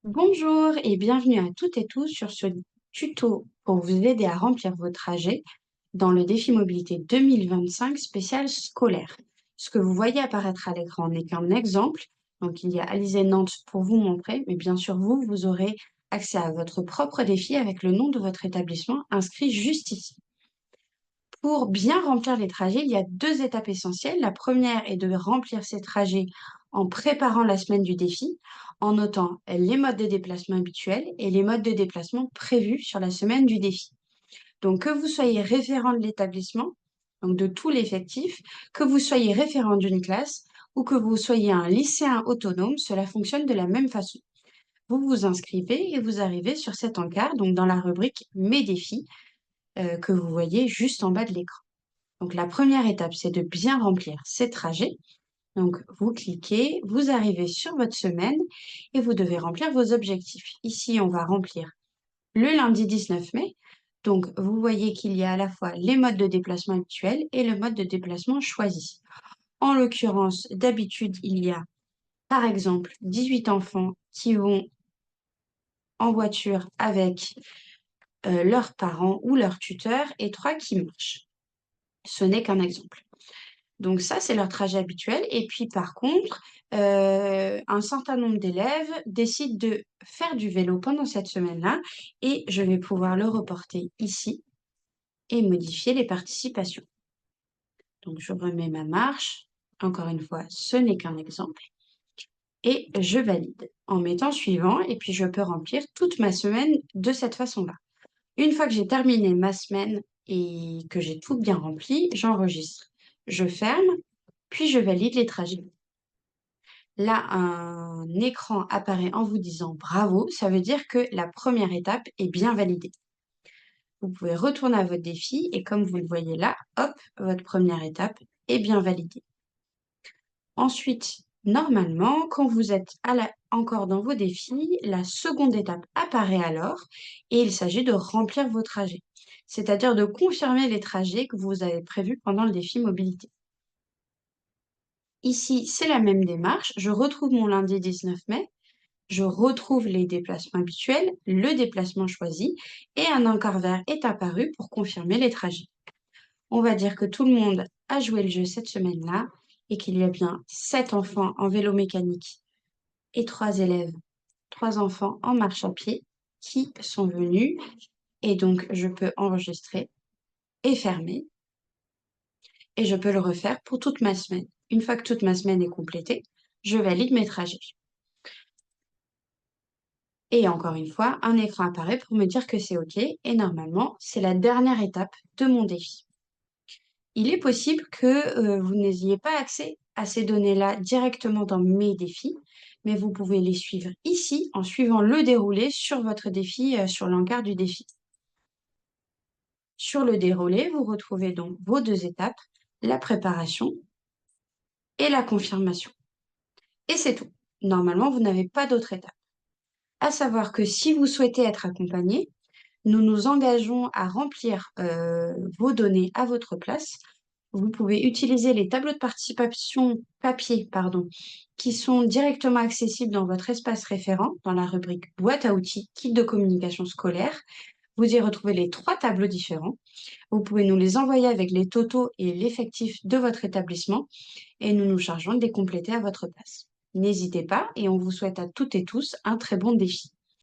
Bonjour et bienvenue à toutes et tous sur ce tuto pour vous aider à remplir vos trajets dans le défi mobilité 2025 spécial scolaire. Ce que vous voyez apparaître à l'écran n'est qu'un exemple. Donc, il y a Alizé Nantes pour vous montrer, mais bien sûr, vous aurez accès à votre propre défi avec le nom de votre établissement inscrit juste ici. Pour bien remplir les trajets, il y a deux étapes essentielles. La première est de remplir ces trajets en préparant la semaine du défi, en notant les modes de déplacement habituels et les modes de déplacement prévus sur la semaine du défi. Donc, que vous soyez référent de l'établissement, donc de tout l'effectif, que vous soyez référent d'une classe ou que vous soyez un lycéen autonome, cela fonctionne de la même façon. Vous vous inscrivez et vous arrivez sur cet encart, donc dans la rubrique Mes défis, que vous voyez juste en bas de l'écran. Donc, la première étape, c'est de bien remplir ces trajets. Donc, vous cliquez, vous arrivez sur votre semaine et vous devez remplir vos objectifs. Ici, on va remplir le lundi 19 mai. Donc, vous voyez qu'il y a à la fois les modes de déplacement actuels et le mode de déplacement choisi. En l'occurrence, d'habitude, il y a, par exemple, 18 enfants qui vont en voiture avec leurs parents ou leurs tuteurs et 3 qui marchent. Ce n'est qu'un exemple. Donc ça, c'est leur trajet habituel. Et puis par contre, un certain nombre d'élèves décident de faire du vélo pendant cette semaine-là et je vais pouvoir le reporter ici et modifier les participations. Donc je remets ma marche. Encore une fois, ce n'est qu'un exemple. Et je valide en mettant suivant et puis je peux remplir toute ma semaine de cette façon-là. Une fois que j'ai terminé ma semaine et que j'ai tout bien rempli, j'enregistre. Je ferme, puis je valide les trajets. Là, un écran apparaît en vous disant bravo, ça veut dire que la première étape est bien validée. Vous pouvez retourner à votre défi et comme vous le voyez là, hop, votre première étape est bien validée. Ensuite, normalement, quand vous êtes encore dans vos défis, la seconde étape apparaît alors et il s'agit de remplir vos trajets, c'est-à-dire de confirmer les trajets que vous avez prévus pendant le défi mobilité. Ici, c'est la même démarche. Je retrouve mon lundi 19 mai. Je retrouve les déplacements habituels, le déplacement choisi et un encart vert est apparu pour confirmer les trajets. On va dire que tout le monde a joué le jeu cette semaine-là et qu'il y a bien 7 enfants en vélo mécanique et 3 élèves, 3 enfants en marche à pied qui sont venus et donc je peux enregistrer et fermer et je peux le refaire pour toute ma semaine. Une fois que toute ma semaine est complétée, je valide mes trajets. Et encore une fois, un écran apparaît pour me dire que c'est OK et normalement, c'est la dernière étape de mon défi. Il est possible que vous n'ayez pas accès à ces données-là directement dans mes défis, mais vous pouvez les suivre ici en suivant le déroulé sur votre défi, sur l'encart du défi. Sur le déroulé, vous retrouvez donc vos deux étapes, la préparation et la confirmation. Et c'est tout. Normalement, vous n'avez pas d'autre étape. À savoir que si vous souhaitez être accompagné, nous nous engageons à remplir vos données à votre place. Vous pouvez utiliser les tableaux de participation papier, qui sont directement accessibles dans votre espace référent, dans la rubrique boîte à outils, kit de communication scolaire. Vous y retrouvez les 3 tableaux différents. Vous pouvez nous les envoyer avec les totaux et l'effectif de votre établissement et nous nous chargeons de les compléter à votre place. N'hésitez pas et on vous souhaite à toutes et tous un très bon défi.